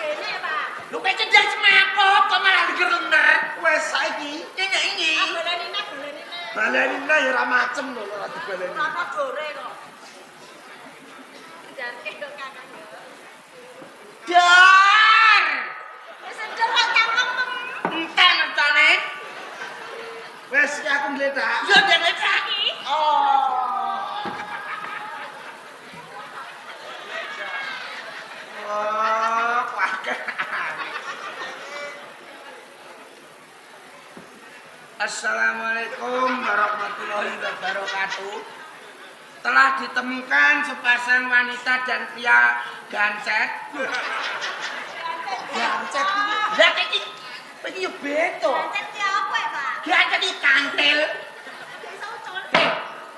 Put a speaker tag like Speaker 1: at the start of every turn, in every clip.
Speaker 1: kene, Pak.
Speaker 2: Lho kowe cendhek semaput kok malah digerenger.
Speaker 3: Wes saiki
Speaker 2: Nyek ini.
Speaker 1: Baleni nek, baleni nek.
Speaker 3: baleni ya ora macem lho ora dibaleni.
Speaker 1: Ora gore kok. Jarke kok kakak yo.
Speaker 2: Dar.
Speaker 1: Wis sedher kok cangkem.
Speaker 2: Entar entane.
Speaker 3: Wes iki aku ngledak.
Speaker 2: Yo dene iki.
Speaker 3: Oh. Oh, pakai. Assalamualaikum warahmatullahi wabarakatuh. Telah ditemukan sepasang wanita dan pria gancet. Gancet iki. Lah iki yo beto.
Speaker 1: Gancet ki apa, Pak?
Speaker 2: Gancet iki kantil.
Speaker 1: Iso ucul.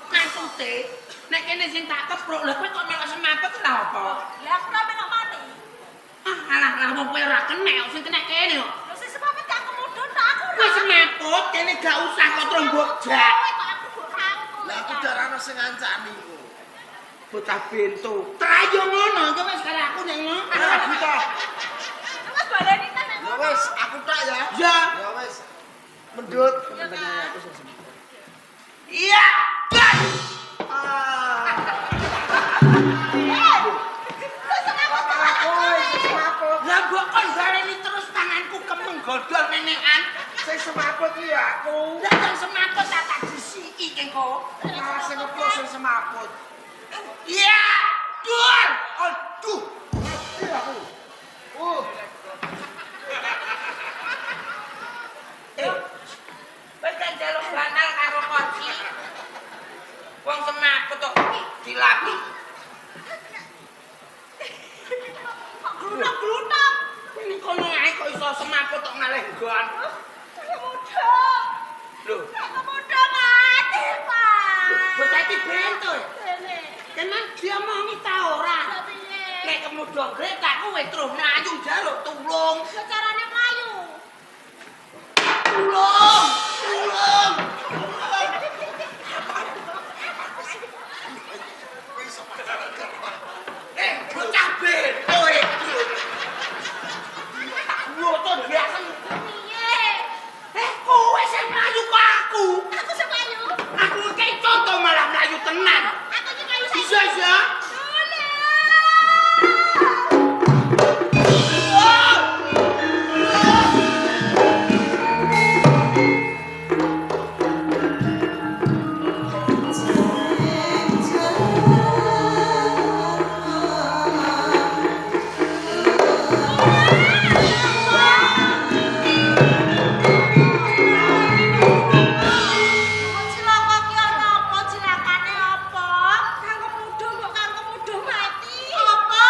Speaker 2: Maksudnya, nek kene sing tak kepruk, lha kowe kok malah semaput lha apa?
Speaker 1: Lah aku ora melok mati.
Speaker 2: Alah wong kowe ora kenek, sing kenek kene kok.
Speaker 1: Lho sing sepapet tak kemudun tak aku.
Speaker 2: Kowe semaput, kene gak usah kok trombok jak.
Speaker 1: Kowe kok aku mbok rangkul.
Speaker 3: Lah aku darano sing ngancani ku.
Speaker 2: Bocah bento. Trayo ngono, yo wis karo aku nek ngono.
Speaker 3: Ya kita.
Speaker 1: Wes baleni ta nek
Speaker 3: Ya
Speaker 1: ngono.
Speaker 3: wis, aku tak ya.
Speaker 2: Ya.
Speaker 3: Ya wis. Mendut.
Speaker 1: Ya, Kak.
Speaker 2: Iya. Gas.
Speaker 3: Ah.
Speaker 2: Lah mbok kon gareni terus tanganku kemeng godhol nenekan.
Speaker 3: Sing semaput iki aku.
Speaker 2: Lah yang semaput tak disiki kengko.
Speaker 3: Malah sing ngeplok sing semaput.
Speaker 2: Iya. Dur.
Speaker 3: Aduh. Mati aku.
Speaker 2: Wis kan jaluk bantal karo kursi. Wong semaput kok dilapi.
Speaker 1: Kok glutak-glutak.
Speaker 2: Ini kono ae kok iso semaput kok ngalih gon.
Speaker 1: Kemudun.
Speaker 2: Lho,
Speaker 1: Kemudun mati, Pak.
Speaker 2: bocah iki bento.
Speaker 1: Kene.
Speaker 2: Kenang diomongi ta ora?
Speaker 1: Lah piye?
Speaker 2: Nek kemudian gretak kowe terus mlayu njaluk tulung.
Speaker 1: Lah carane mlayu.
Speaker 2: Tulung! Tulung! Bocah bento iki. Woto biasen.
Speaker 1: Piye?
Speaker 2: Kowe sing mlayu kok aku.
Speaker 1: Aku sing mlayu.
Speaker 2: Aku kayak contoh malah mlayu tenan.
Speaker 1: Aku sing mlayu sing.
Speaker 2: Bisa ya?
Speaker 1: Cilaka ki ana apa? Cilakane apa? Kang Kemuduh kok Kang Kemuduh mati. Apa?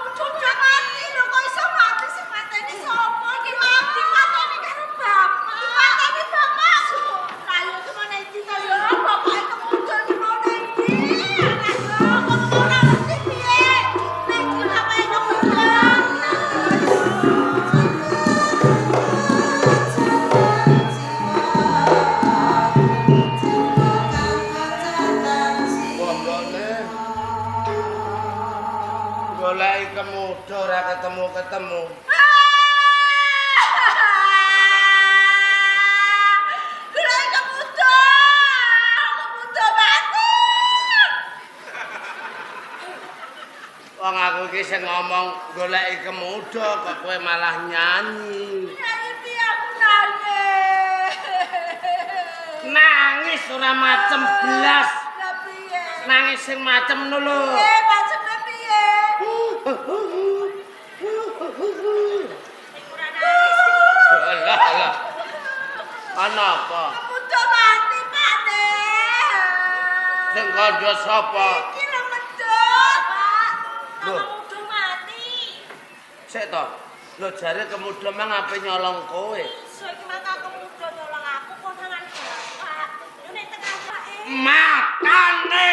Speaker 1: Kemuduh mati lho kok iso mati sing mateni sapa? Ki mati mateni karo bapak. Mateni bapakku. Kayu kemana iki kaya bapak Kemuduh ki mau ndi? Anak kok ora ngerti piye? Nek cilakae Kemuduh.
Speaker 3: Bondone. Goleki kemudo ora ketemu-ketemu.
Speaker 1: Gerai Kemuduh. Kemuduh mati.
Speaker 3: Wong aku iki sing ngomong goleki kemudo kok kowe malah nyanyi.
Speaker 1: Nyanyi piye aku nangis.
Speaker 3: Nangis ora macem blas.
Speaker 1: Lah piye?
Speaker 3: Nangis sing macem ngono lho.
Speaker 1: Macemnya piye? Ora nangis.
Speaker 3: Alah alah. Ana apa?
Speaker 1: Kemuduh mati, Pak De.
Speaker 3: Sing kandha sapa?
Speaker 1: Iki lho medhot, Pak.
Speaker 3: Loh.
Speaker 1: Kemuduh mati.
Speaker 3: Sik to. Lho jare kemudo mang ape nyolong kowe.
Speaker 1: Iso iki maka Kemuduh nyolong aku konangan bapak. Yo nek tengah wae.
Speaker 2: Makane